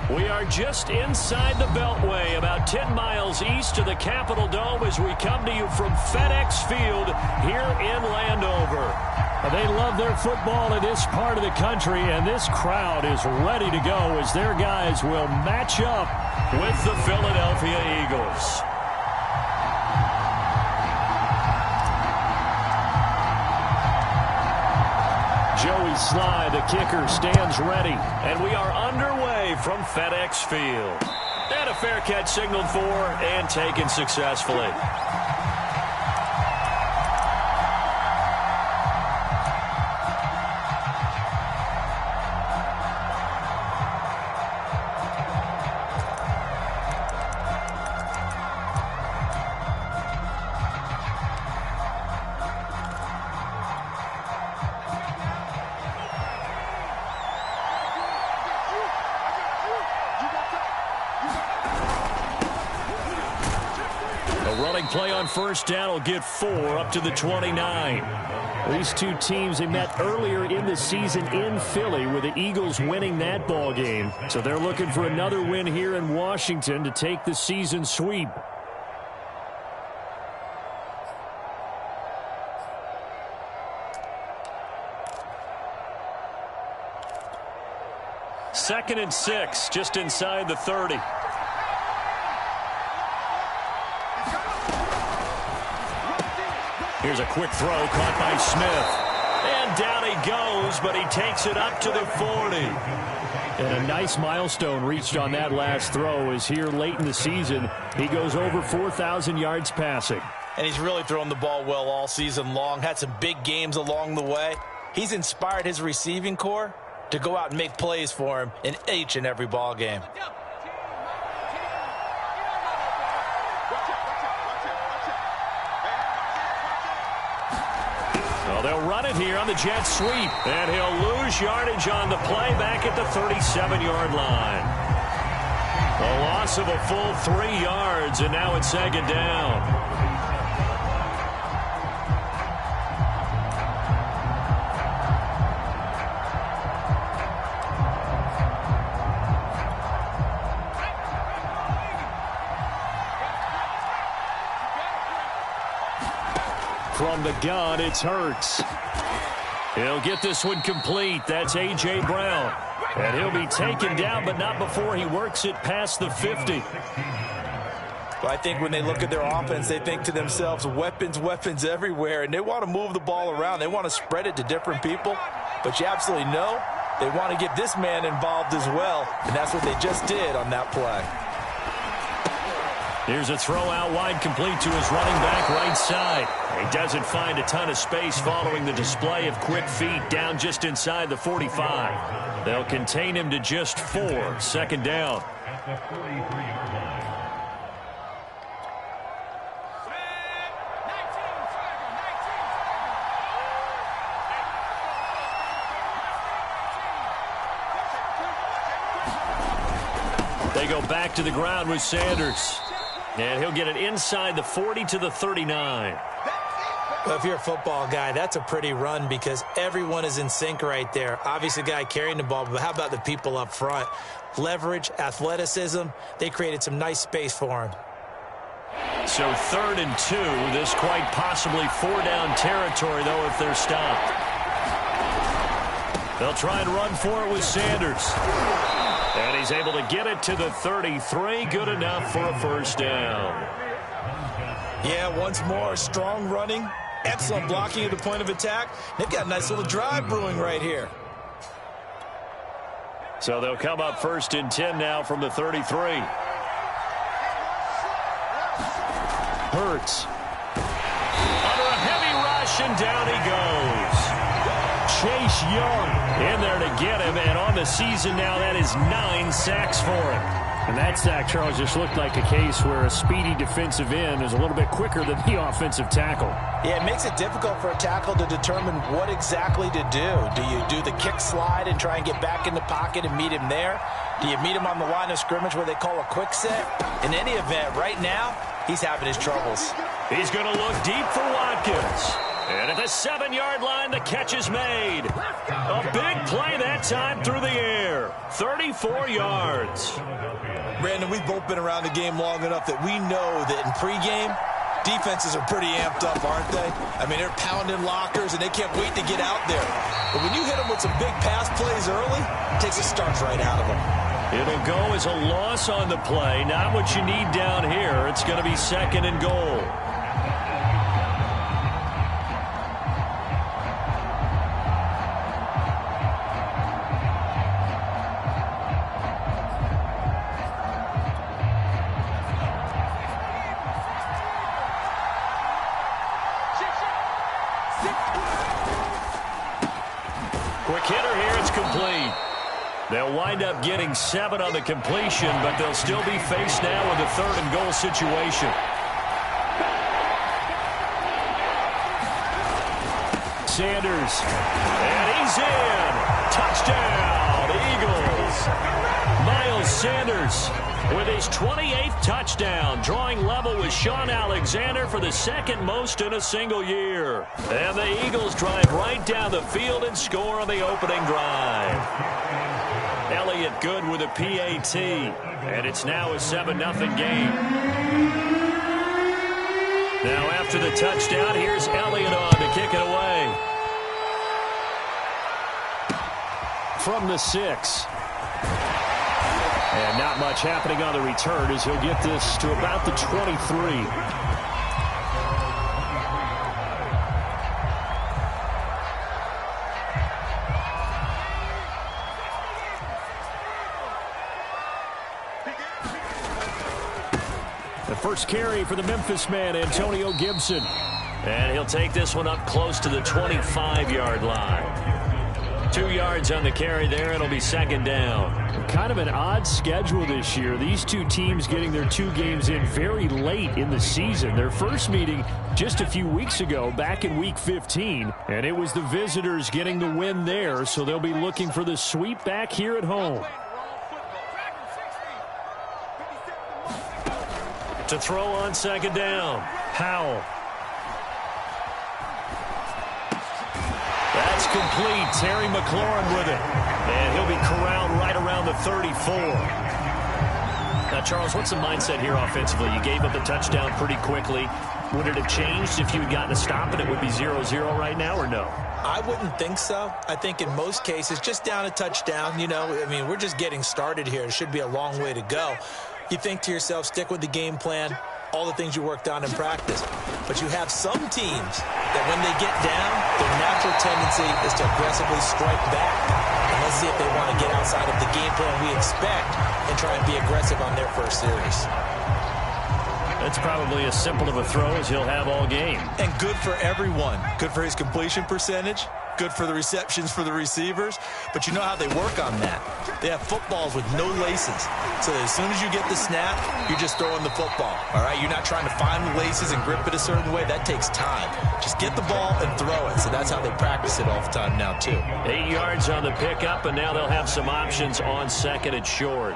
We are just inside the Beltway, about 10 miles east of the Capitol Dome as we come to you from FedEx Field here in Landover. They love their football in this part of the country, and this crowd is ready to go as their guys will match up with the Philadelphia Eagles. Joey Sly, the kicker, stands ready, and we are underway from FedEx Field. And a fair catch signaled for and taken successfully. Play on first down will get 4 up to the 29. These two teams, they met earlier in the season in Philly with the Eagles winning that ball game. So they're looking for another win here in Washington to take the season sweep. Second and 6, just inside the 30. Here's a quick throw caught by Smith. And down he goes, but he takes it up to the 40. And a nice milestone reached on that last throw is here late in the season. He goes over 4,000 yards passing. And he's really thrown the ball well all season long. Had some big games along the way. He's inspired his receiving corps to go out and make plays for him in each and every ball game. They'll run it here on the jet sweep, and he'll lose yardage on the play back at the 37-yard line. A loss of a full 3 yards, and now it's second down. From the gun, it's Hurts. He'll get this one complete. That's A.J. Brown. And he'll be taken down, but not before he works it past the 50. Well, I think when they look at their offense, they think to themselves, weapons, weapons everywhere. And they want to move the ball around. They want to spread it to different people. But you absolutely know they want to get this man involved as well. And that's what they just did on that play. Here's a throw out wide, complete to his running back right side. He doesn't find a ton of space following the display of quick feet down just inside the 45. They'll contain him to just 4. Second down. They go back to the ground with Sanders. And he'll get it inside the 40 to the 39. Well, if you're a football guy, that's a pretty run because everyone is in sync right there. Obviously, the guy carrying the ball, but how about the people up front? Leverage, athleticism, they created some nice space for him. So 3rd and 2, this quite possibly 4-down territory, though, if they're stopped. They'll try and run for it with Sanders. And he's able to get it to the 33. Good enough for a first down. Yeah, once more, strong running, excellent blocking at the point of attack. They've got a nice little drive brewing right here. So they'll come up 1st and 10 now from the 33. Hurts. Under a heavy rush, and down he goes. Chase Young in there to get him, and on the season now, that is 9 sacks for him. And that sack, Charles, just looked like a case where a speedy defensive end is a little bit quicker than the offensive tackle. Yeah, it makes it difficult for a tackle to determine what exactly to do. Do you do the kick slide and try and get back in the pocket and meet him there? Do you meet him on the line of scrimmage where they call a quick set? In any event, right now, he's having his troubles. He's going to look deep for Watkins. And at the 7-yard line, the catch is made. A big play that time through the air. 34 yards. Brandon, we've both been around the game long enough that we know that in pregame, defenses are pretty amped up, aren't they? I mean, they're pounding lockers, and they can't wait to get out there. But when you hit them with some big pass plays early, it takes the starch right out of them. It'll go as a loss on the play. Not what you need down here. It's going to be 2nd and goal. Quick hitter here. It's complete. They'll wind up getting 7 on the completion, but they'll still be faced now with a 3rd and goal situation. Sanders, and he's in. Touchdown, Eagles. Miles Sanders with his 28th touchdown, drawing level with Sean Alexander for the 2nd most in a single year. And the Eagles drive right down the field and score on the opening drive. Elliott good with a PAT, and it's now a 7-0 game. Now after the touchdown, here's Elliott on to kick it away. From the 6. And not much happening on the return as he'll get this to about the 23. The first carry for the Memphis man, Antonio Gibson. And he'll take this one up close to the 25-yard line. 2 yards on the carry there. It'll be 2nd down. Kind of an odd schedule this year. These two teams getting their 2 games in very late in the season. Their first meeting just a few weeks ago, back in Week 15. And it was the visitors getting the win there, so they'll be looking for the sweep back here at home. To throw on 2nd down. Howell. That's complete. Terry McLaurin with it. And he'll be corralled right around the 34. Now, Charles, what's the mindset here offensively? You gave up the touchdown pretty quickly. Would it have changed if you had gotten a stop and it would be 0-0 right now, or no? I wouldn't think so. I think in most cases, just down a touchdown, you know, I mean, we're just getting started here. It should be a long way to go. You think to yourself, stick with the game plan, all the things you worked on in practice. But you have some teams that when they get down, their natural tendency is to aggressively strike back. And let's see if they want to get outside of the game plan we expect and try and be aggressive on their first series. That's probably as simple of a throw as he'll have all game. And good for everyone. Good for his completion percentage. Good for the receptions for the receivers. But you know how they work on that. They have footballs with no laces. So that as soon as you get the snap, you're just throwing the football. All right? You're not trying to find the laces and grip it a certain way. That takes time. Just get the ball and throw it. So that's how they practice it all the time now, too. 8 yards on the pickup, and now they'll have some options on 2nd and short.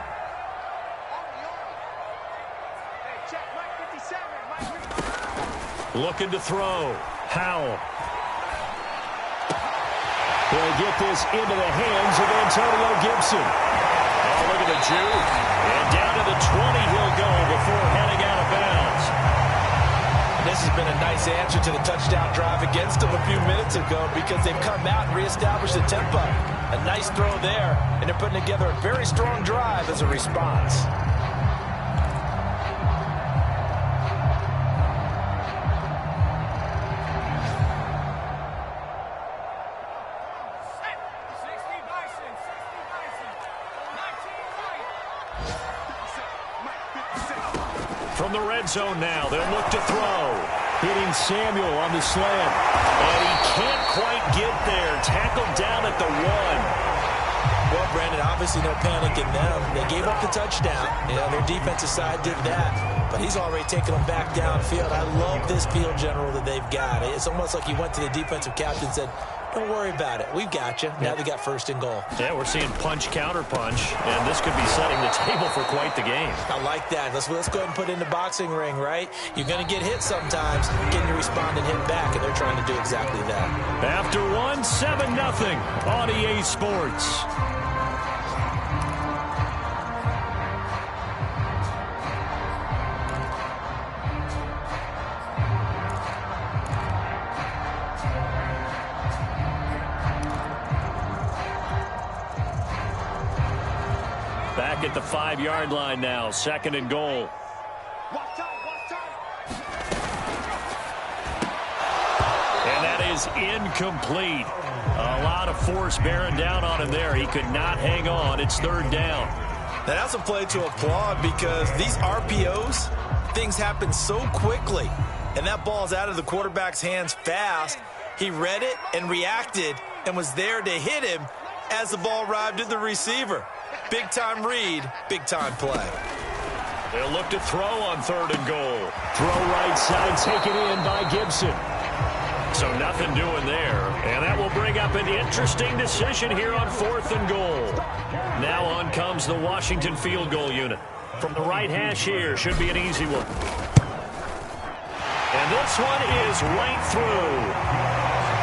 Looking to throw. Howell. They'll get this into the hands of Antonio Gibson. Oh, look at the juke. And down to the 20 he'll go before heading out of bounds. This has been a nice answer to the touchdown drive against them a few minutes ago because they've come out and reestablished the tempo. A nice throw there, and they're putting together a very strong drive as a response. From the red zone now, they'll look to throw. Hitting Samuel on the slant. And he can't quite get there. Tackled down at the 1. Well, Brandon, obviously no panic in them. They gave up the touchdown. You know, their defensive side did that. But he's already taken them back downfield. I love this field general that they've got. It's almost like he went to the defensive captain and said, Don't worry about it. We've got you. Now they got 1st and goal. Yeah, we're seeing punch, counter punch, and this could be setting the table for quite the game. I like that. Let's go ahead and put it in the boxing ring, right? You're going to get hit sometimes. Can you respond and hit back? And they're trying to do exactly that. After 7-0 on EA Sports. Back at the 5-yard line now, 2nd and goal. And that is incomplete. A lot of force bearing down on him there. He could not hang on. It's 3rd down. Now that's a play to applaud because these RPOs, things happen so quickly. And that ball's out of the quarterback's hands fast. He read it and reacted and was there to hit him as the ball arrived at the receiver. Big-time read, big-time play. They'll look to throw on 3rd and goal. Throw right side, taken in by Gibson. So nothing doing there. And that will bring up an interesting decision here on 4th and goal. Now on comes the Washington field goal unit. From the right hash here, should be an easy one. And this one is right through.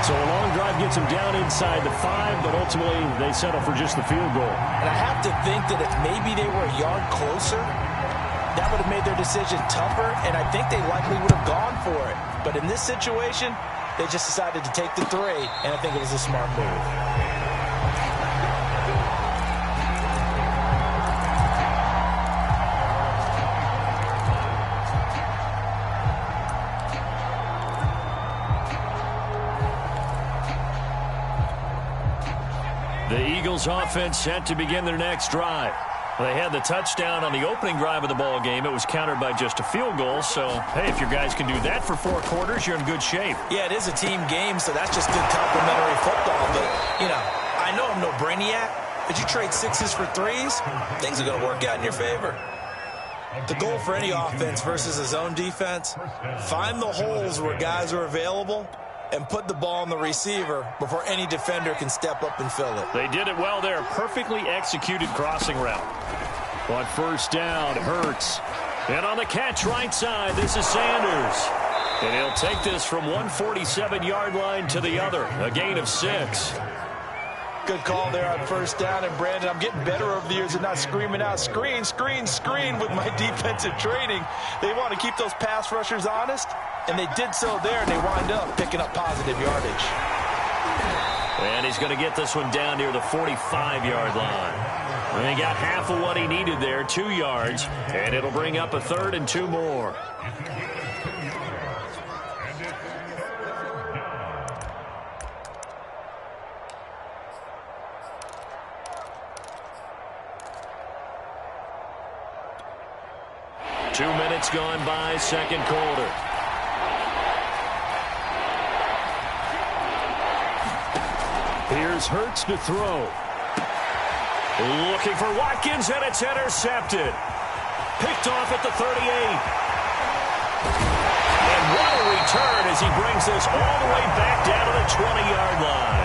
So a long drive gets him down inside the 5, but ultimately they settle for just the field goal. And I have to think that if maybe they were a yard closer, that would have made their decision tougher, and I think they likely would have gone for it. But in this situation, they just decided to take the 3, and I think it was a smart move. The Eagles offense set to begin their next drive. They had the touchdown on the opening drive of the ball game. It was countered by just a field goal. So, hey, if your guys can do that for 4 quarters, you're in good shape. Yeah, it is a team game, so that's just good complimentary football. But, you know, I know I'm no brainiac, but you trade 6s for 3s, things are going to work out in your favor. The goal for any offense versus a zone defense, find the holes where guys are available and put the ball on the receiver before any defender can step up and fill it. They did it well there. Perfectly executed crossing route. On 1st down, Hurts. And on the catch right side, this is Sanders. And he'll take this from 147-yard line to the other. A gain of 6. Good call there on 1st down. And, Brandon, I'm getting better over the years and not screaming out, screen, screen, screen with my defensive training. They want to keep those pass rushers honest, and they did so there, and they wind up picking up positive yardage. And he's going to get this one down near the 45-yard line. And he got half of what he needed there, 2 yards, and it'll bring up a 3rd and 2 more. Two minutes gone by, 2nd quarter. Here's Hurts to throw. Looking for Watkins, and it's intercepted. Picked off at the 38. And what a return as he brings this all the way back down to the 20-yard line.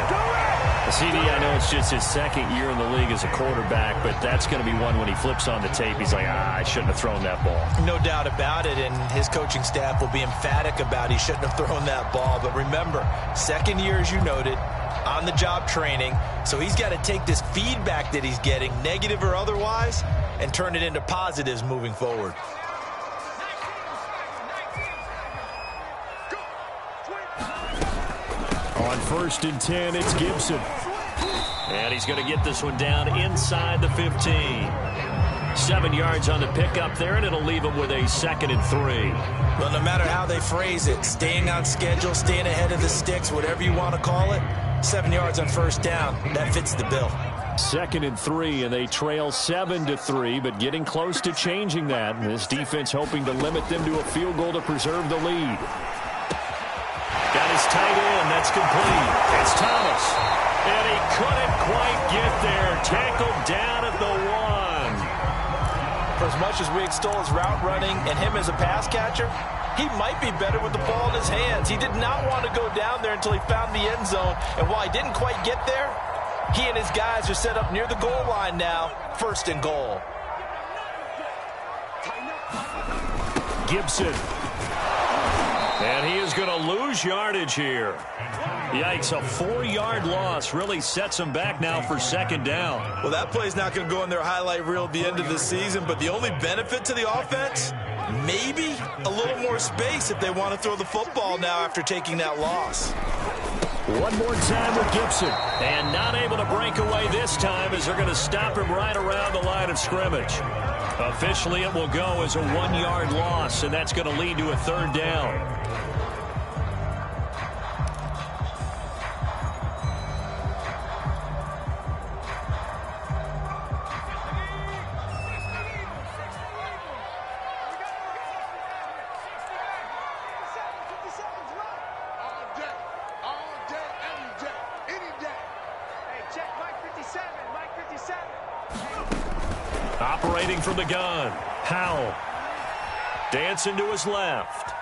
CD, I know it's just his 2nd year in the league as a quarterback, but that's going to be one when he flips on the tape. He's like, I shouldn't have thrown that ball. No doubt about it, and his coaching staff will be emphatic about he shouldn't have thrown that ball. But remember, 2nd year, as you noted, on-the-job training, so he's got to take this feedback that he's getting, negative or otherwise, and turn it into positives moving forward. On 1st and 10, it's Gibson. And he's going to get this one down inside the 15. 7 yards on the pickup there, and it'll leave him with a 2nd and 3. Well, no matter how they phrase it, staying on schedule, staying ahead of the sticks, whatever you want to call it, 7 yards on 1st down, that fits the bill. 2nd and 3, and they trail 7-3, but getting close to changing that. And this defense hoping to limit them to a field goal to preserve the lead. Got his tight end. That's complete. It's Thomas. And he couldn't quite get there. Tackled down at the 1. For as much as we extol his route running and him as a pass catcher, he might be better with the ball in his hands. He did not want to go down there until he found the end zone. And while he didn't quite get there, he and his guys are set up near the goal line now. 1st and goal. Gibson. And he is going to lose yardage here. Yikes, a 4-yard loss really sets him back now for 2nd down. Well, that play's not going to go in their highlight reel at the end of the season, but the only benefit to the offense, maybe a little more space if they want to throw the football now after taking that loss. One more time with Gibson. And not able to break away this time as they're going to stop him right around the line of scrimmage. Officially, it will go as a 1-yard loss, and that's going to lead to a 3rd down. Operating from the gun, Howell. Dancing to his left.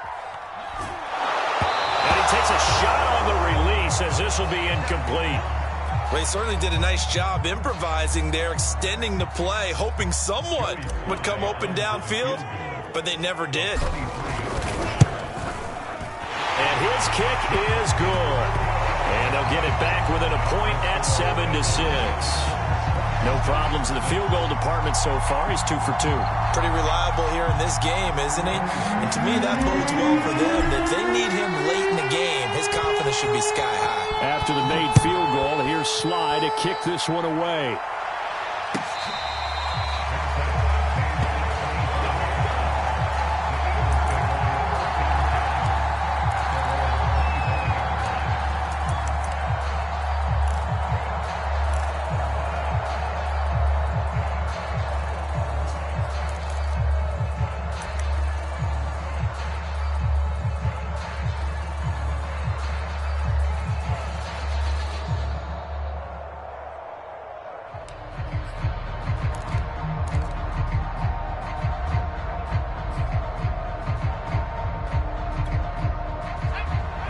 And he takes a shot on the release as this will be incomplete. Well, he certainly did a nice job improvising there, extending the play, hoping someone would come open downfield, but they never did. And his kick is good. And they'll get it back within a point at 7-6. No problems in the field goal department so far. He's 2 for 2. Pretty reliable here in this game, isn't he? And to me, that bodes well for them. That they need him late in the game. His confidence should be sky high. After the made field goal, here's Sly to kick this one away.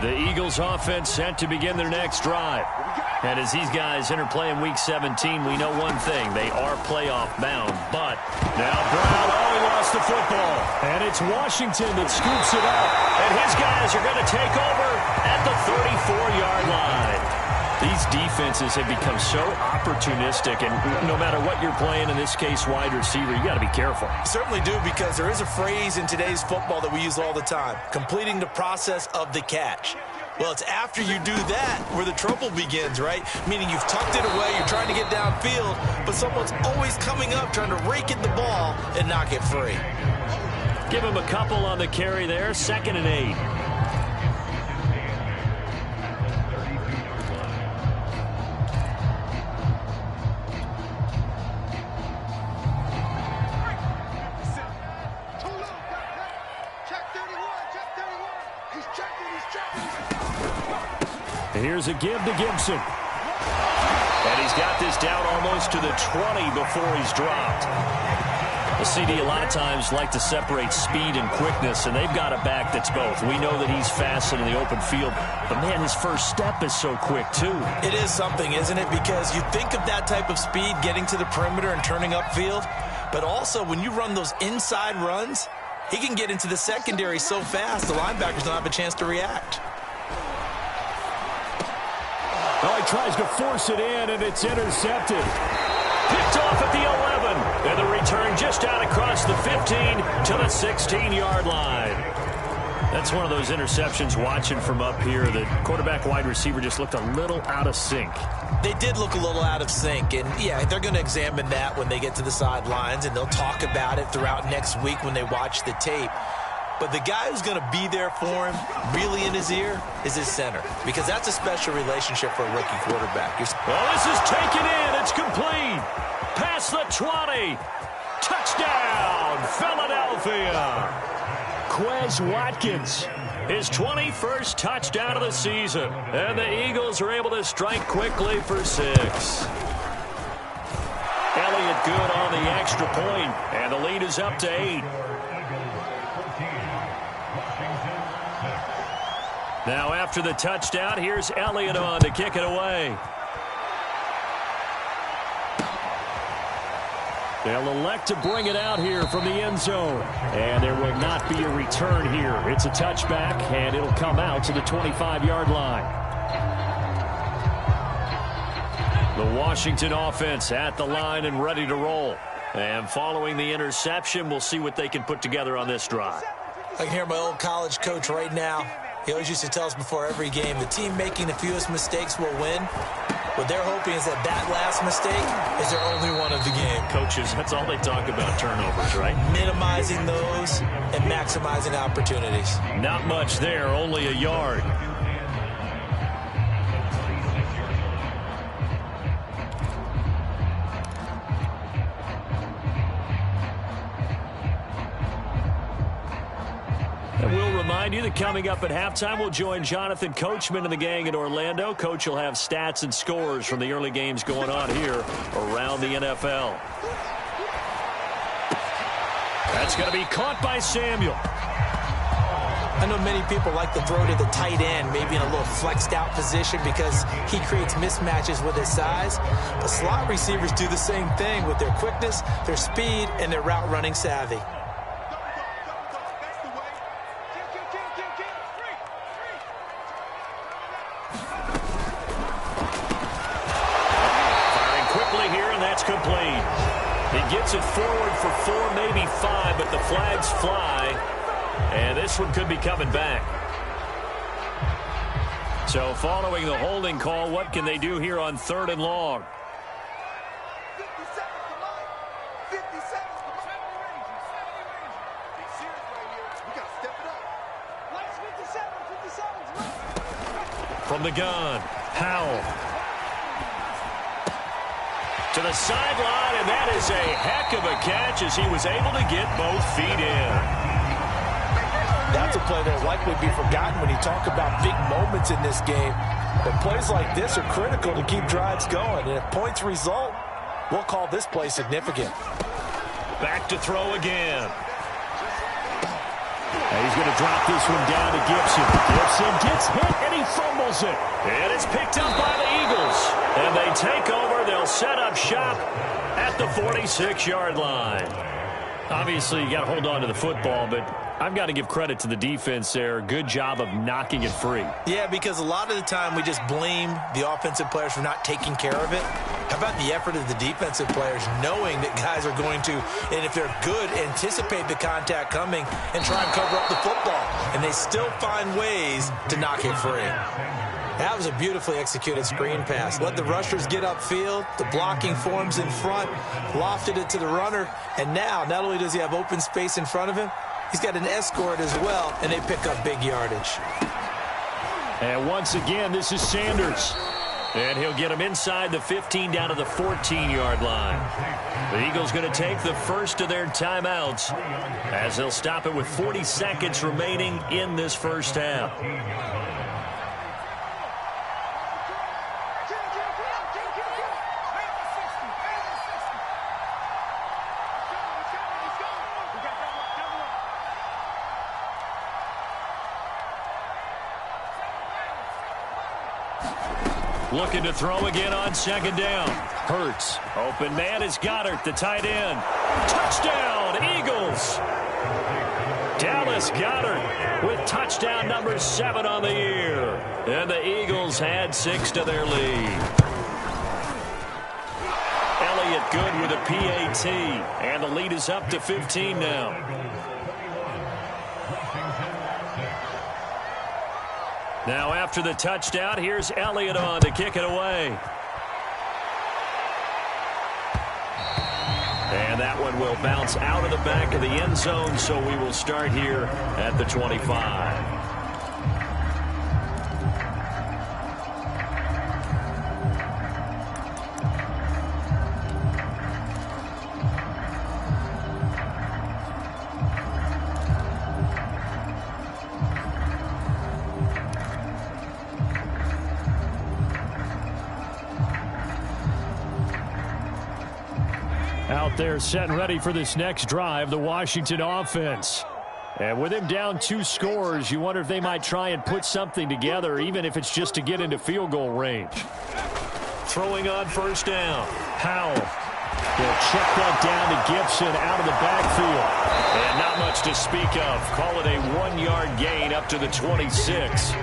The Eagles offense set to begin their next drive. And as these guys enter play in Week 17, we know one thing. They are playoff bound. But now Brown, he lost the football. And it's Washington that scoops it up. And his guys are going to take over at the 34-yard line. These defenses have become so opportunistic, and no matter what you're playing, in this case wide receiver, you got to be careful. Certainly do, because there is a phrase in today's football that we use all the time: completing the process of the catch. Well, it's after you do that where the trouble begins, right? Meaning you've tucked it away, you're trying to get downfield, but someone's always coming up trying to rake at the ball and knock it free. Give him a couple on the carry there. 2nd and 8. Here's a give to Gibson. And he's got this down almost to the 20 before he's dropped. The CD a lot of times like to separate speed and quickness, and they've got a back that's both. We know that he's fast in the open field, but man, his first step is so quick too. It is something, isn't it? Because you think of that type of speed getting to the perimeter and turning upfield, but also when you run those inside runs, he can get into the secondary so fast the linebackers don't have a chance to react. Oh, he tries to force it in, and it's intercepted. Picked off at the 11. And the return just out across the 15 to the 16-yard line. That's one of those interceptions watching from up here. The quarterback wide receiver just looked a little out of sync. They did look a little out of sync, and yeah, they're going to examine that when they get to the sidelines, and they'll talk about it throughout next week when they watch the tape. But the guy who's going to be there for him, really in his ear, is his center. Because that's a special relationship for a rookie quarterback. Well, this is taken in. It's complete. Past the 20. Touchdown, Philadelphia. Quez Watkins, his 21st touchdown of the season. And the Eagles are able to strike quickly for 6. Elliott good on the extra point, and the lead is up to 8. Now after the touchdown, here's Elliott on to kick it away. They'll elect to bring it out here from the end zone. And there will not be a return here. It's a touchback, and it'll come out to the 25-yard line. The Washington offense at the line and ready to roll. And following the interception, we'll see what they can put together on this drive. I can hear my old college coach right now. He always used to tell us before every game, the team making the fewest mistakes will win. What they're hoping is that last mistake is their only one of the game. Coaches, that's all they talk about, turnovers, right? Minimizing those and maximizing opportunities. Not much there, only a yard. And we'll remind you that coming up at halftime, we'll join Jonathan Coachman and the gang in Orlando. Coach will have stats and scores from the early games going on here around the NFL. That's going to be caught by Samuel. I know many people like to throw to the tight end, maybe in a little flexed out position because he creates mismatches with his size. But slot receivers do the same thing with their quickness, their speed, and their route running savvy. Complete. He gets it forward for 4, maybe 5, but the flags fly, and this one could be coming back. So following the holding call, what can they do here on 3rd and long? From the gun, Howell. To the sideline, and that is a heck of a catch as he was able to get both feet in. That's a play that will likely be forgotten when you talk about big moments in this game. But plays like this are critical to keep drives going. And if points result, we'll call this play significant. Back to throw again. And he's going to drop this one down to Gibson. Gibson gets hit, and he fumbles it. And it's picked up by the Eagles. And they take over. They'll set up shop at the 46-yard line. Obviously, you got to hold on to the football, but I've got to give credit to the defense there. Good job of knocking it free. Yeah, because a lot of the time we just blame the offensive players for not taking care of it. How about the effort of the defensive players knowing that guys are going to, and if they're good, anticipate the contact coming and try and cover up the football. And they still find ways to knock it free. That was a beautifully executed screen pass. Let the rushers get upfield. The blocking forms in front. Lofted it to the runner. And now, not only does he have open space in front of him, he's got an escort as well, and they pick up big yardage. And once again, this is Sanders. And he'll get him inside the 15 down to the 14-yard line. The Eagles going to take the first of their timeouts as they'll stop it with 40 seconds remaining in this first half. Looking to throw again on 2nd down. Hurts. Open man is Goddard, the tight end. Touchdown, Eagles. Dallas Goedert with touchdown number 7 on the year. And the Eagles had 6 to their lead. Elliott good with a PAT. And the lead is up to 15 now. Now after the touchdown, here's Elliott on to kick it away. And that one will bounce out of the back of the end zone, so we will start here at the 25. Out there set and ready for this next drive, the Washington offense. And with him down 2 scores, you wonder if they might try and put something together, even if it's just to get into field goal range. Throwing on first down. Howell. They'll check that down to Gibson out of the backfield. And not much to speak of. Call it a 1-yard gain up to the 26.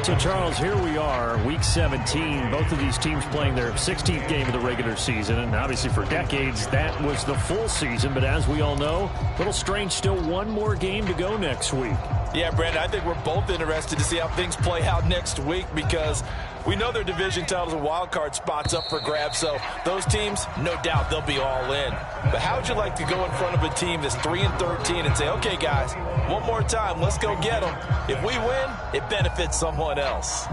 So, Charles, here we are, Week 17. Both of these teams playing their 16th game of the regular season. And obviously for decades, that was the full season. But as we all know, a little strange, still one more game to go next week. Yeah, Brandon, I think we're both interested to see how things play out next week because we know their division titles and wild card spots up for grabs. So those teams, no doubt, they'll be all in. But how would you like to go in front of a team that's 3-13 and say, okay, guys, one more time, let's go get them. If we win, it benefits someone else.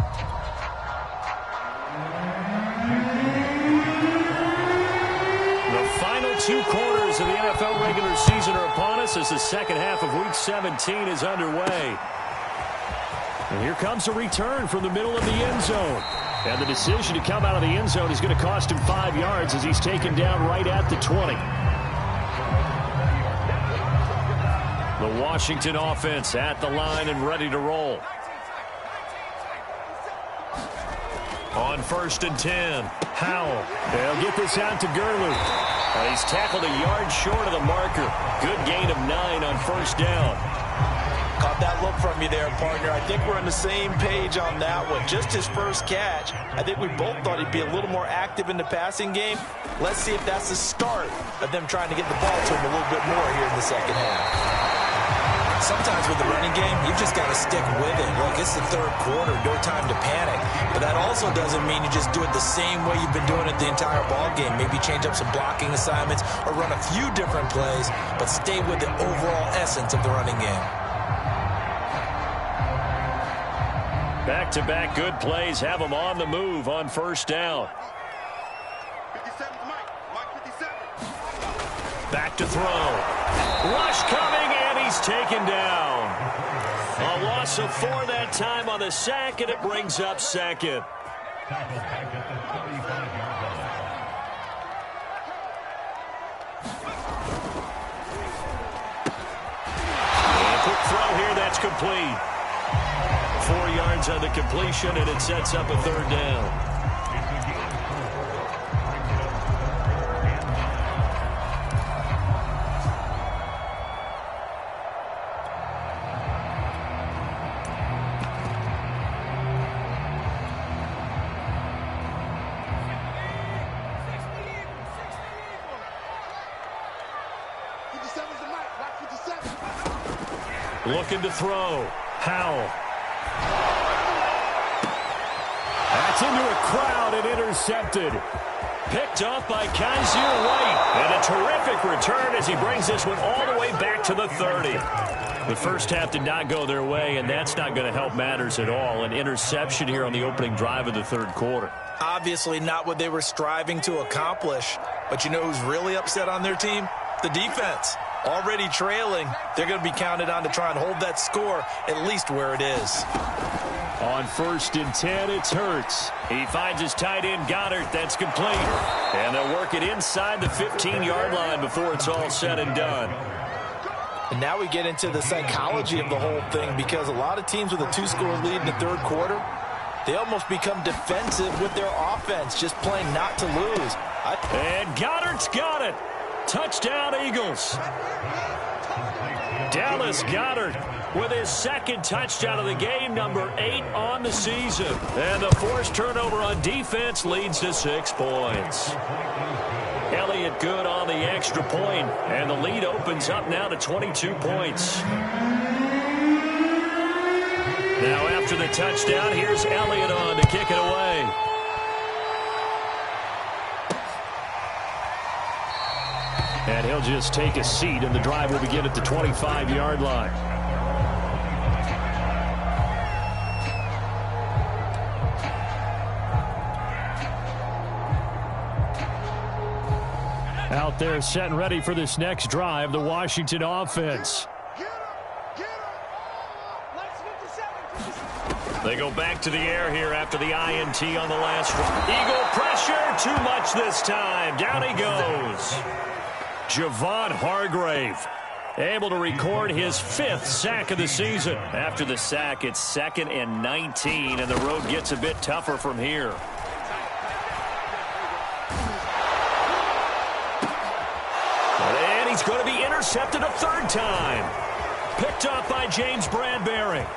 The final 2 quarters of the NFL regular season are upon us as the second half of Week 17 is underway. And here comes a return from the middle of the end zone. And the decision to come out of the end zone is going to cost him 5 yards as he's taken down right at the 20. The Washington offense at the line and ready to roll. On 1st and 10, Howell. They'll get this out to Gurley. He's tackled a yard short of the marker. Good gain of 9 on first down. Caught that look from you there, partner. I think we're on the same page on that one. Just his first catch. I think we both thought he'd be a little more active in the passing game. Let's see if that's the start of them trying to get the ball to him a little bit more here in the second half. Sometimes with the running game, you've just got to stick with it. Look, it's the third quarter, no time to panic. But that also doesn't mean you just do it the same way you've been doing it the entire ball game. Maybe change up some blocking assignments or run a few different plays, but stay with the overall essence of the running game. Back-to-back good plays have them on the move on first down. Back to throw. Rush coming, and he's taken down. A loss of 4 that time on the sack, and it brings up second. And a quick throw here, that's complete. 4 yards on the completion, and it sets up a third down. Looking to throw. Howell. That's into a crowd and intercepted. Picked off by Kaiser White. And a terrific return as he brings this one all the way back to the 30. The first half did not go their way, and that's not going to help matters at all. An interception here on the opening drive of the third quarter. Obviously not what they were striving to accomplish. But you know who's really upset on their team? The defense. Already trailing, they're going to be counted on to try and hold that score at least where it is. On 1st and 10, it's Hurts. He finds his tight end, Goddard. That's complete. And they'll work it inside the 15-yard line before it's all said and done. And now we get into the psychology of the whole thing because a lot of teams with a 2-score lead in the third quarter, they almost become defensive with their offense, just playing not to lose. And Goddard's got it. Touchdown, Eagles. Dallas Goedert with his second touchdown of the game, number 8 on the season. And the forced turnover on defense leads to 6 points. Elliott good on the extra point, and the lead opens up now to 22 points. Now after the touchdown, here's Elliott on to kick it away. And he'll just take a seat, and the drive will begin at the 25-yard line. Out there set and ready for this next drive, the Washington offense. They go back to the air here after the INT on the last one. Eagle pressure, too much this time. Down he goes. Javon Hargrave. Able to record his 5th sack of the season. After the sack, it's 2nd and 19, and the road gets a bit tougher from here. And he's going to be intercepted a 3rd time. Picked up by James Bradbury. And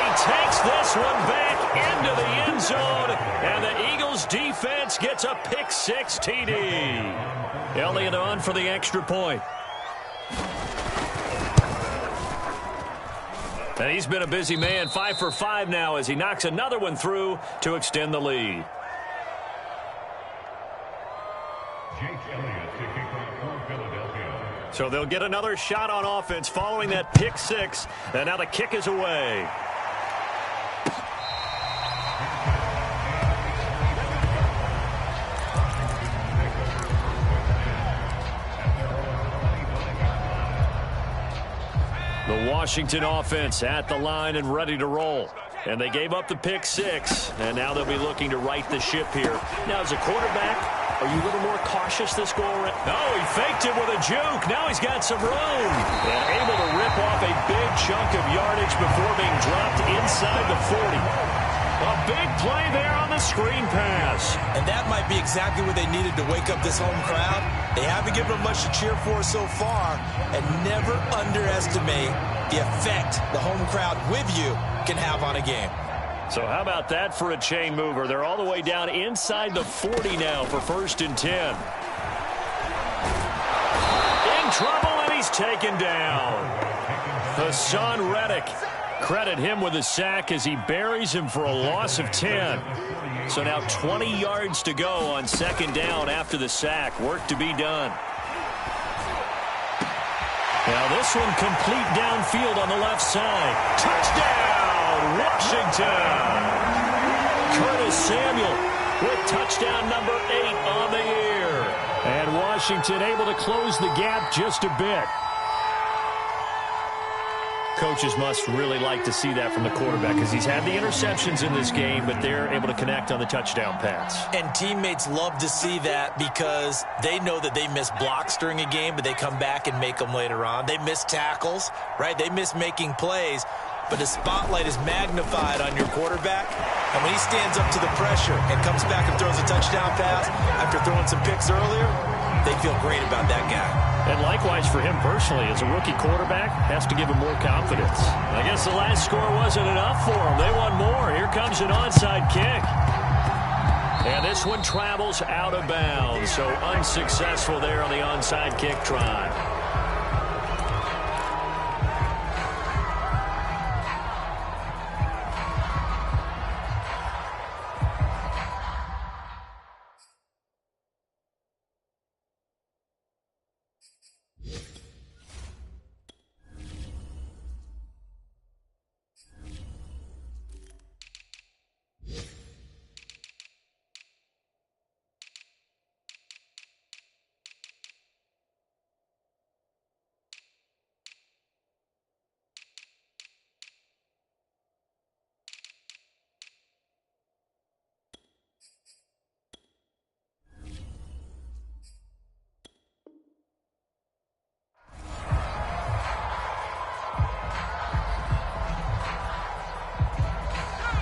he takes this one back into the end zone, and the Eagles defense gets a pick-6 TD. Elliott on for the extra point. And he's been a busy man, 5 for 5 now as he knocks another one through to extend the lead. So they'll get another shot on offense following that pick-6, and now the kick is away. The Washington offense at the line and ready to roll. And they gave up the pick-6, and now they'll be looking to right the ship here. Now, as a quarterback, are you a little more cautious this go around? No, he faked it with a juke. Now he's got some room. And able to rip off a big chunk of yardage before being dropped inside the 40. A big play there on the screen pass. And that might be exactly what they needed to wake up this home crowd. They haven't given them much to cheer for so far. And never underestimate the effect the home crowd with you can have on a game. So how about that for a chain mover? They're all the way down inside the 40 now for 1st and 10. In trouble, and he's taken down. Hassan Reddick. Credit him with a sack as he buries him for a loss of 10. So now 20 yards to go on 2nd down after the sack. Work to be done. Now this one complete downfield on the left side. Touchdown, Washington! Curtis Samuel with touchdown number 8 on the year. And Washington able to close the gap just a bit. Coaches must really like to see that from the quarterback because he's had the interceptions in this game, but they're able to connect on the touchdown pass. And teammates love to see that because they know that they miss blocks during a game, but they come back and make them later on. They miss tackles, right? They miss making plays, but the spotlight is magnified on your quarterback. And when he stands up to the pressure and comes back and throws a touchdown pass after throwing some picks earlier, they feel great about that guy. And likewise for him personally, as a rookie quarterback, has to give him more confidence. I guess the last score wasn't enough for him. They want more. Here comes an onside kick. And this one travels out of bounds, so unsuccessful there on the onside kick try.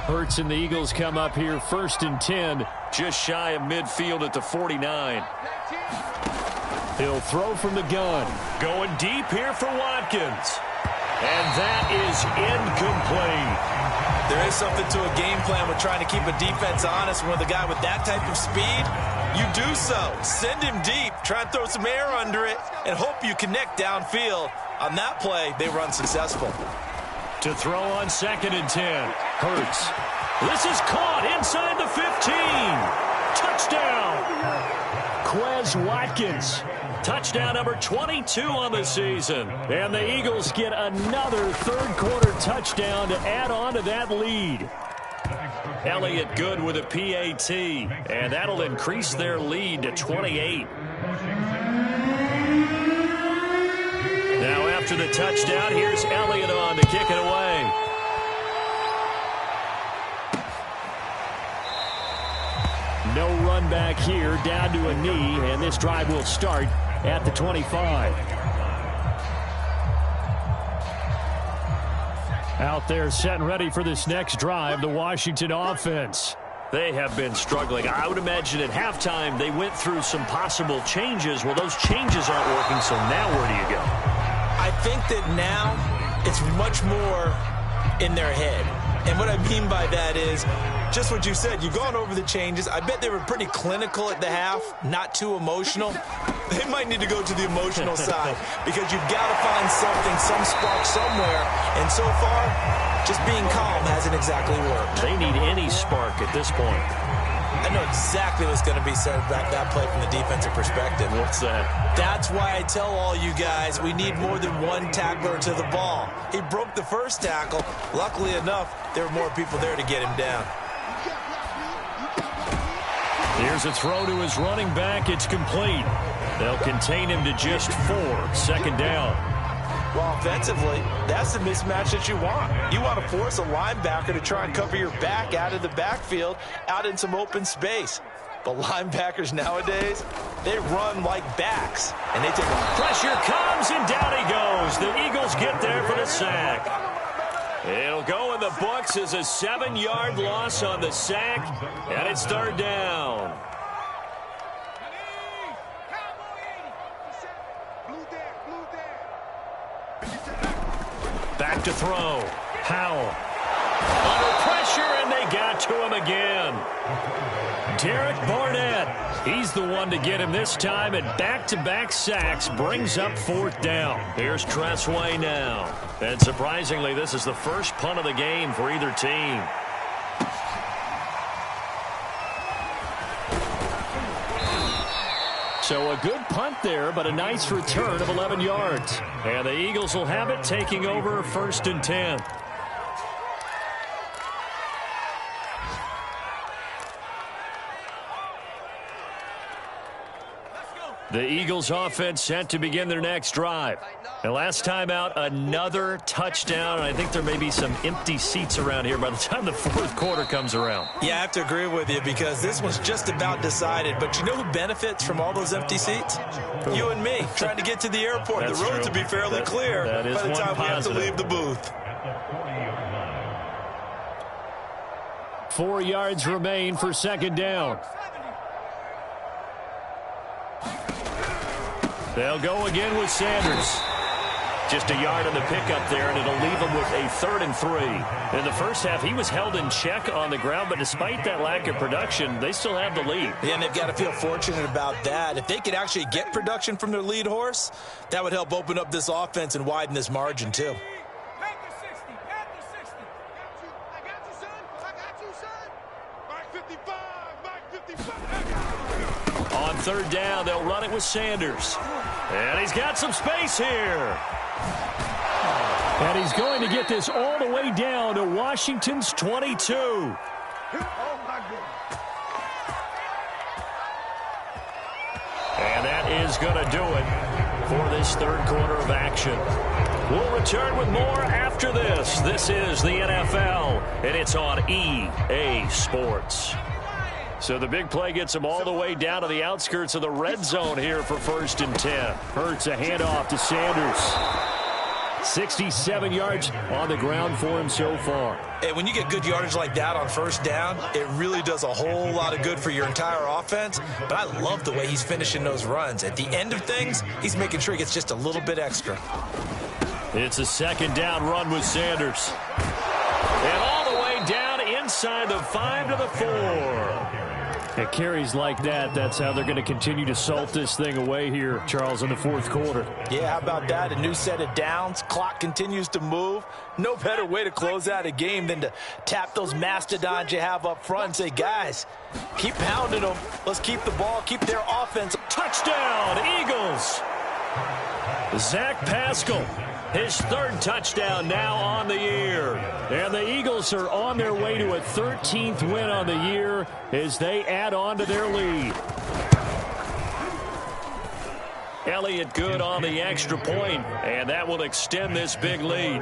Hurts and the Eagles come up here 1st and 10, just shy of midfield at the 49. He'll throw from the gun. Going deep here for Watkins. And that is incomplete. There is something to a game plan with trying to keep a defense honest. When the guy with that type of speed, you do so. Send him deep, try and throw some air under it, and hope you connect downfield. On that play, they were unsuccessful. To throw on 2nd and 10. Hurts. This is caught inside the 15. Touchdown. Quez Watkins. Touchdown number 22 on the season. And the Eagles get another 3rd quarter touchdown to add on to that lead. Elliott good with a PAT. And that'll increase their lead to 28. Now after the touchdown, here's Elliott on to kick it away. No run back here, down to a knee, and this drive will start at the 25. Out there set and ready for this next drive, the Washington offense. They have been struggling. I would imagine at halftime they went through some possible changes. Well, those changes aren't working, so now where do you go? I think that now it's much more in their head. And what I mean by that is just what you said. You've gone over the changes. I bet they were pretty clinical at the half, not too emotional. They might need to go to the emotional side because you've got to find something, some spark somewhere. And so far, just being calm hasn't exactly worked. They need any spark at this point. I know exactly what's going to be said about that play from the defensive perspective. What's that? That's why I tell all you guys we need more than one tackler to the ball. He broke the first tackle. Luckily enough, there were more people there to get him down. Here's a throw to his running back. It's complete. They'll contain him to just 4. Second down. Well, offensively, that's the mismatch that you want. You want to force a linebacker to try and cover your back out of the backfield, out in some open space. But linebackers nowadays, they run like backs, and they take pressure comes, and down he goes. The Eagles get there for the sack. It'll go in the books as a 7-yard loss on the sack, and it's third down. Back to throw. Howell. Under pressure, and they got to him again. Derek Barnett. He's the one to get him this time, and back-to-back sacks brings up fourth down. Here's Tressway now. And surprisingly, this is the first punt of the game for either team. So a good punt there, but a nice return of 11 yards. And the Eagles will have it, taking over 1st and 10. The Eagles offense set to begin their next drive. And last time out, another touchdown. I think there may be some empty seats around here by the time the fourth quarter comes around. Yeah, I have to agree with you because this one's just about decided. But you know who benefits from all those empty seats? You and me, trying to get to the airport. That's the roads true. will be fairly clear by the time we have to leave the booth. 4 yards remain for second down. They'll go again with Sanders. Just a yard on the pickup there, and it'll leave him with a 3rd and 3. In the first half, he was held in check on the ground, but despite that lack of production, they still have the lead. Yeah, and they've got to feel fortunate about that. If they could actually get production from their lead horse, that would help open up this offense and widen this margin, too. On third down, they'll run it with Sanders. And he's got some space here. And he's going to get this all the way down to Washington's 22. And that is going to do it for this third quarter of action. We'll return with more after this. This is the NFL, and it's on EA Sports. So the big play gets him all the way down to the outskirts of the red zone here for 1st and 10. Hurts a handoff to Sanders. 67 yards on the ground for him so far. And when you get good yardage like that on first down, it really does a whole lot of good for your entire offense. But I love the way he's finishing those runs. At the end of things, he's making sure he gets just a little bit extra. It's a second down run with Sanders. And all the way down inside the 5 to the 4. At carries like that, that's how they're going to continue to salt this thing away here, Charles, in the fourth quarter. Yeah, how about that? A new set of downs. Clock continues to move. No better way to close out a game than to tap those mastodons you have up front and say, guys, keep pounding them. Let's keep the ball, keep their offense. Touchdown, Eagles! Zach Pascal, his 3rd touchdown now on the year. And the Eagles are on their way to a 13th win on the year as they add on to their lead. Elliott good on the extra point, and that will extend this big lead.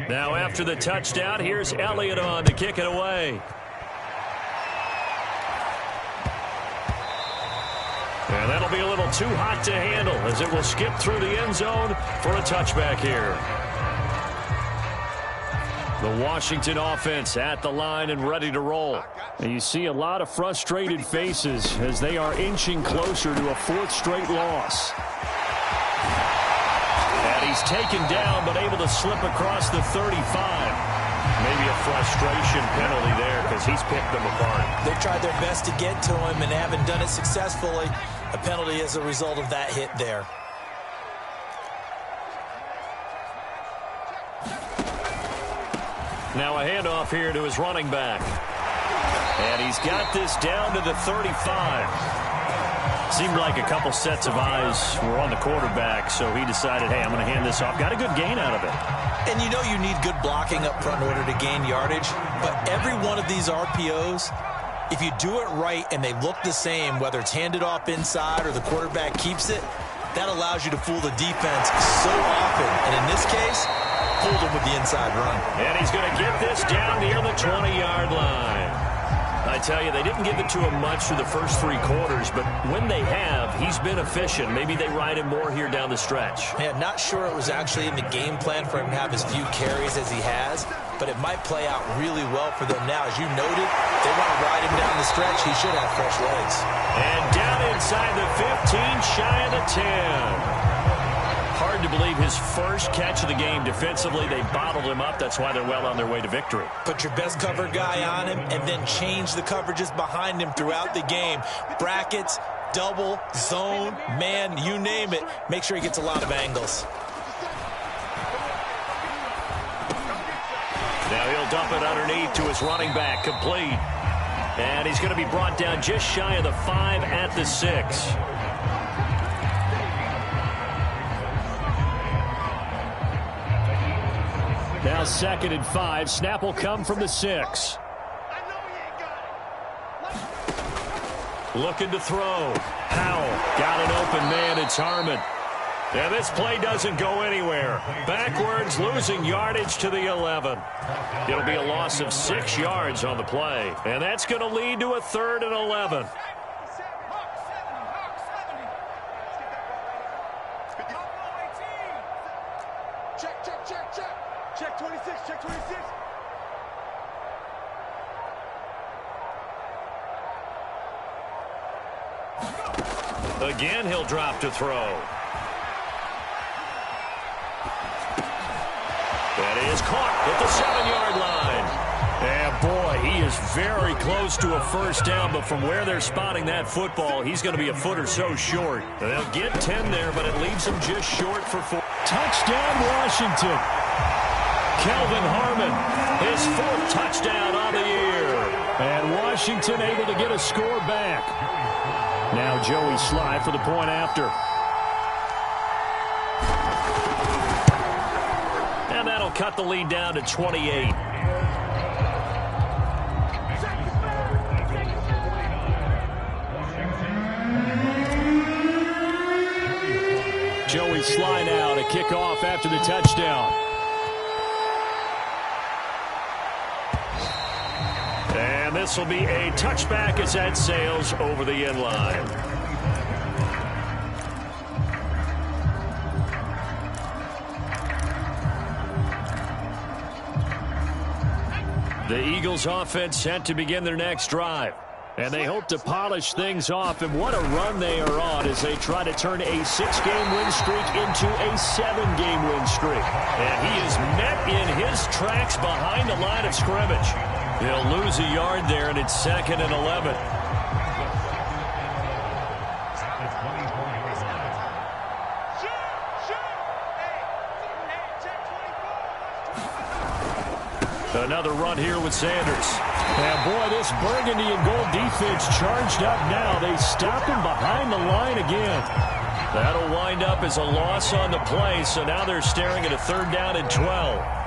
Now after the touchdown, here's Elliott on to kick it away. And that'll be a little too hot to handle as it will skip through the end zone for a touchback here. The Washington offense at the line and ready to roll. And you see a lot of frustrated faces as they are inching closer to a fourth straight loss. And he's taken down but able to slip across the 35. Maybe a frustration penalty there because he's picked them apart. They tried their best to get to him and haven't done it successfully. A penalty as a result of that hit there. Now a handoff here to his running back. And he's got this down to the 35. Seemed like a couple sets of eyes were on the quarterback, so he decided, hey, I'm going to hand this off. Got a good gain out of it. And you know you need good blocking up front in order to gain yardage. But every one of these RPOs, if you do it right and they look the same, whether it's handed off inside or the quarterback keeps it, that allows you to fool the defense so often. And in this case, pulled him with the inside run. And he's going to get this down near the 20-yard line. I tell you, they didn't give it to him much through the first 3 quarters, but when they have, he's been efficient. Maybe they ride him more here down the stretch. Yeah, not sure it was actually in the game plan for him to have as few carries as he has, but it might play out really well for them now. As you noted, they want to ride him down the stretch. He should have fresh legs. And down inside the 15, shy of the 10. Hard to believe his first catch of the game defensively. They bottled him up. That's why they're well on their way to victory. Put your best cover guy on him and then change the coverages behind him throughout the game. Brackets, double, zone, man, you name it. Make sure he gets a lot of angles. Now he'll dump it underneath to his running back, complete. And he's going to be brought down just shy of the 5 at the 6. Now 2nd and 5. Snap will come from the 6. Looking to throw. Howell got an open man. It's Harmon. And this play doesn't go anywhere. Backwards, losing yardage to the 11. It'll be a loss of 6 yards on the play. And that's going to lead to a 3rd and 11. Check 26, check 26. Again, he'll drop to throw. That is caught at the 7-yard line. And boy, he is very close to a first down, but from where they're spotting that football, he's going to be a foot or so short. They'll get 10 there, but it leaves him just short for 4. Touchdown, Washington. Kelvin Harmon, his 4th touchdown on the year. And Washington able to get a score back. Now Joey Sly for the point after. And that'll cut the lead down to 28. Joey Sly now to kick off after the touchdown. And this will be a touchback as that sails over the end line. The Eagles offense set to begin their next drive. And they hope to polish things off. And what a run they are on as they try to turn a 6-game win streak into a 7-game win streak. And he is met in his tracks behind the line of scrimmage. He'll lose a yard there, and it's 2nd and 11. Another run here with Sanders. And boy, this burgundy and gold defense charged up now. They stop him behind the line again. That'll wind up as a loss on the play, so now they're staring at a 3rd down and 12.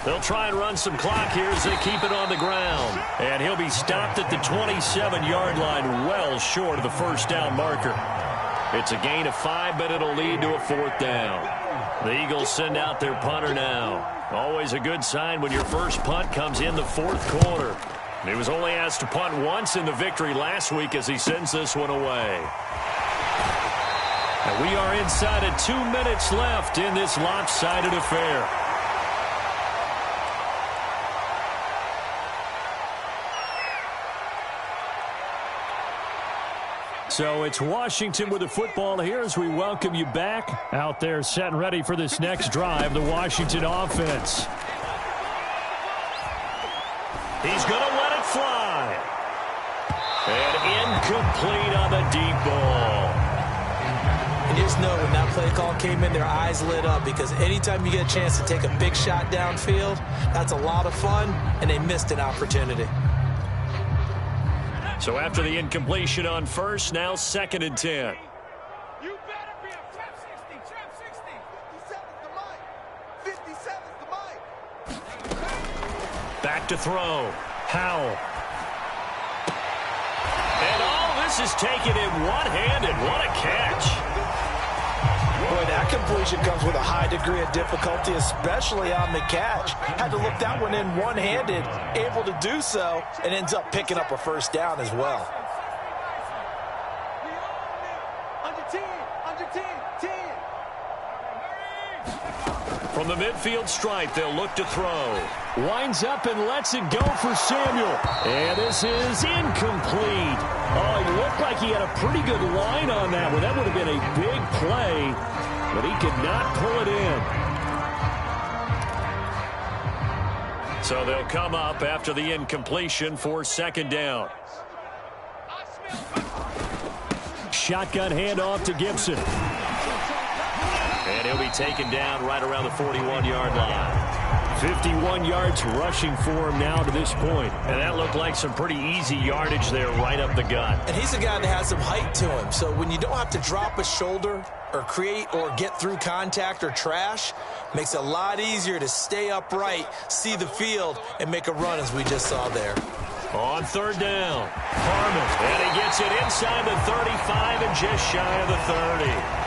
They'll try and run some clock here as they keep it on the ground. And he'll be stopped at the 27-yard line, well short of the first down marker. It's a gain of 5, but it'll lead to a 4th down. The Eagles send out their punter now. Always a good sign when your first punt comes in the 4th quarter. He was only asked to punt once in the victory last week as he sends this one away. And we are inside of 2 minutes left in this lopsided affair. So it's Washington with the football here as we welcome you back out there set and ready for this next drive, the Washington offense. He's going to let it fly. And incomplete on the deep ball. And you just know when that play call came in, their eyes lit up because anytime you get a chance to take a big shot downfield, that's a lot of fun, and they missed an opportunity. So after the incompletion on first, now 2nd and 10. You better be a trap 60, trap 60. 57's the mic. 57's the mic. Back to throw. Howell. And all this is taken in one-handed. What a catch. Boy, that completion comes with a high degree of difficulty, especially on the catch. Had to look that one in one-handed, able to do so, and ends up picking up a 1st down as well. Under 10, under 10, 10. From the midfield stripe, they'll look to throw. Winds up and lets it go for Samuel. And this is incomplete. Oh, he looked like he had a pretty good line on that one. That would have been a big play, but he could not pull it in. So they'll come up after the incompletion for 2nd down. Shotgun handoff to Gibson. And he'll be taken down right around the 41-yard line. 51 yards rushing for him now to this point. And that looked like some pretty easy yardage there right up the gut. And he's a guy that has some height to him. So when you don't have to drop a shoulder or create or get through contact or trash, makes it a lot easier to stay upright, see the field, and make a run as we just saw there. On 3rd down, Harmon. And he gets it inside the 35 and just shy of the 30.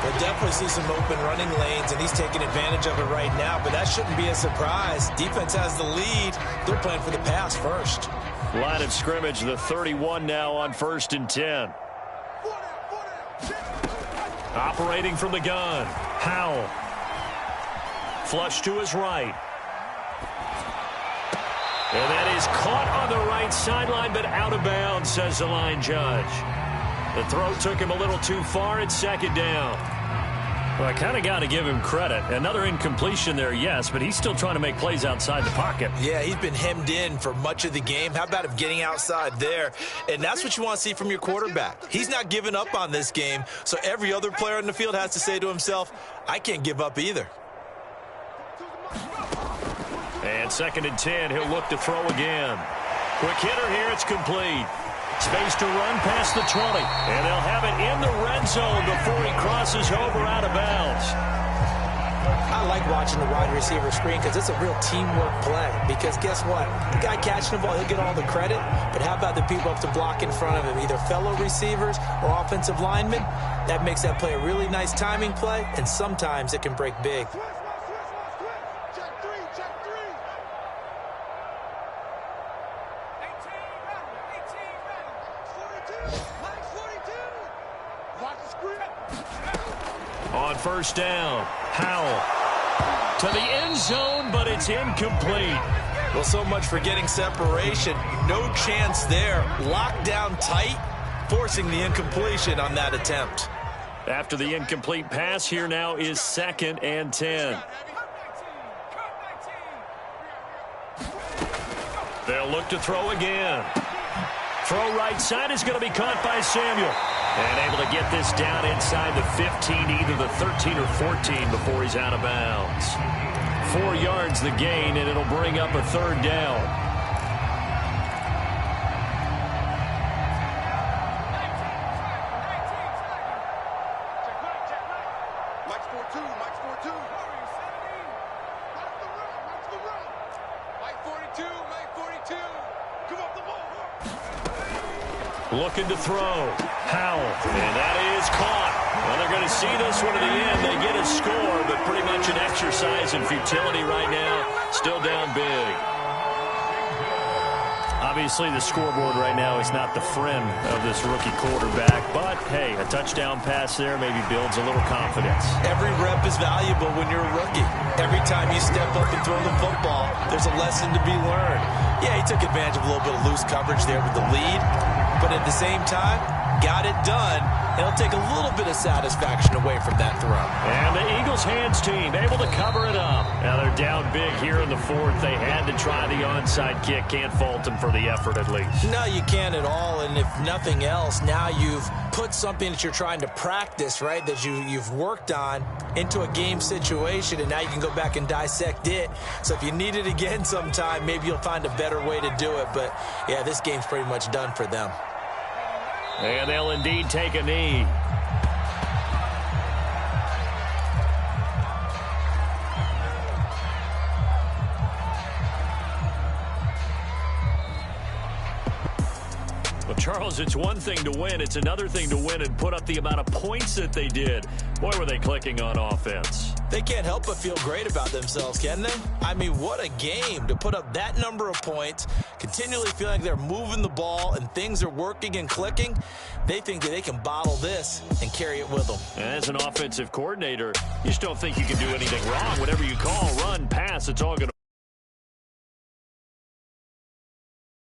We'll definitely see some open running lanes, and he's taking advantage of it right now, but that shouldn't be a surprise. Defense has the lead. They're playing for the pass first. Line of scrimmage, the 31 now on 1st and 10. Operating from the gun, Howell. Flush to his right. And that is caught on the right sideline, but out of bounds, says the line judge. The throw took him a little too far at 2nd down. Well, I kind of got to give him credit. Another incompletion there, yes, but he's still trying to make plays outside the pocket. Yeah, he's been hemmed in for much of the game. How about him getting outside there? And that's what you want to see from your quarterback. He's not giving up on this game, so every other player on the field has to say to himself, I can't give up either. And 2nd and 10, he'll look to throw again. Quick hitter here, it's complete. Space to run past the 20. And they'll have it in the red zone before he crosses over out of bounds. I like watching the wide receiver screen because it's a real teamwork play. Because guess what? The guy catching the ball, he'll get all the credit. But how about the people up to block in front of him, either fellow receivers or offensive linemen? That makes that play a really nice timing play, and sometimes it can break big. On 1st down, Howell to the end zone, but it's incomplete. Well, so much for getting separation. No chance there. Locked down tight, forcing the incompletion on that attempt. After the incomplete pass, here now is 2nd and 10. They'll look to throw again. Throw right side is going to be caught by Samuel. And able to get this down inside the 15, either the 13 or 14 before he's out of bounds. 4 yards the gain, and it'll bring up a 3rd down. Mike's 4-2, Mike's 4-2. Mike 42, Mike 42. Come off the ball. Looking to throw. Howell. And that is see this one to the end. They get a score, but pretty much an exercise in futility right now. Still down big. Obviously, the scoreboard right now is not the friend of this rookie quarterback. But, hey, a touchdown pass there maybe builds a little confidence. Every rep is valuable when you're a rookie. Every time you step up and throw the football, there's a lesson to be learned. Yeah, he took advantage of a little bit of loose coverage there with the lead. But at the same time, got it done. It'll take a little bit of satisfaction away from that throw. And the Eagles hands team able to cover it up. Now they're down big here in the fourth. They had to try the onside kick. Can't fault them for the effort at least. No, you can't at all. And if nothing else, now you've put something that you're trying to practice, right, that you've worked on into a game situation, and now you can go back and dissect it. So if you need it again sometime, maybe you'll find a better way to do it. But, yeah, this game's pretty much done for them. And they'll indeed take a knee. Well, Charles, it's one thing to win. It's another thing to win and put up the amount of points that they did. Boy, were they clicking on offense. They can't help but feel great about themselves, can they? I mean, what a game to put up that number of points, continually feeling like they're moving the ball and things are working and clicking. They think that they can bottle this and carry it with them. And as an offensive coordinator, you just don't think you can do anything wrong. Whatever you call, run, pass, it's all going to